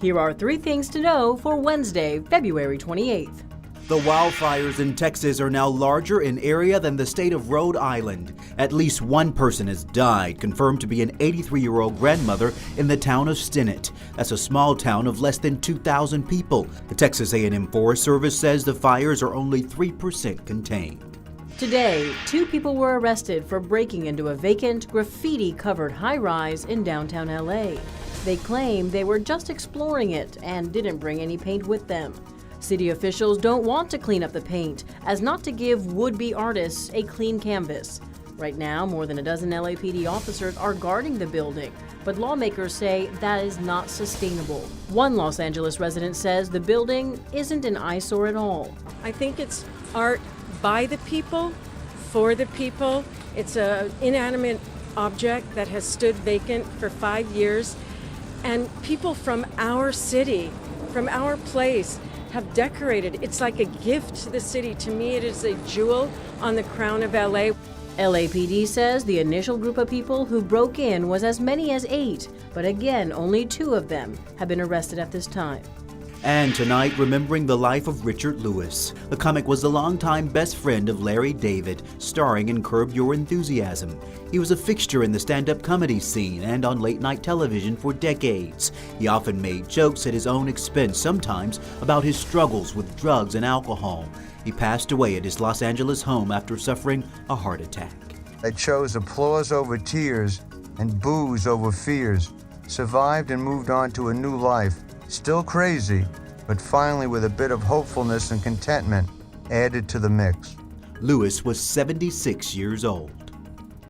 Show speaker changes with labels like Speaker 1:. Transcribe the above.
Speaker 1: Here are 3 things to know for Wednesday, February 28th.
Speaker 2: The wildfires in Texas are now larger in area than the state of Rhode Island. At least one person has died, confirmed to be an 83-year-old grandmother in the town of Stinnett. That's a small town of less than 2,000 people. The Texas A&M Forest Service says the fires are only 3% contained.
Speaker 1: Today, 2 people were arrested for breaking into a vacant, graffiti-covered high-rise in downtown LA. They claim they were just exploring it and didn't bring any paint with them. City officials don't want to clean up the paint, as not to give would-be artists a clean canvas. Right now, more than a dozen LAPD officers are guarding the building, but lawmakers say that is not sustainable. One Los Angeles resident says the building isn't an eyesore at all.
Speaker 3: I think it's art by the people, for the people. It's an inanimate object that has stood vacant for 5 years, and people from our city, from our place, have decorated. It's like a gift to the city. To me, it is a jewel on the crown of LA.
Speaker 1: LAPD says the initial group of people who broke in was as many as 8, but again, only 2 of them have been arrested at this time.
Speaker 2: And tonight, remembering the life of Richard Lewis. The comic was the longtime best friend of Larry David, starring in Curb Your Enthusiasm. He was a fixture in the stand-up comedy scene and on late-night television for decades. He often made jokes at his own expense, sometimes about his struggles with drugs and alcohol. He passed away at his Los Angeles home after suffering a heart attack.
Speaker 4: I chose applause over tears and booze over fears. Survived and moved on to a new life. Still crazy, but finally with a bit of hopefulness and contentment added to the mix.
Speaker 2: Lewis was 76 years old.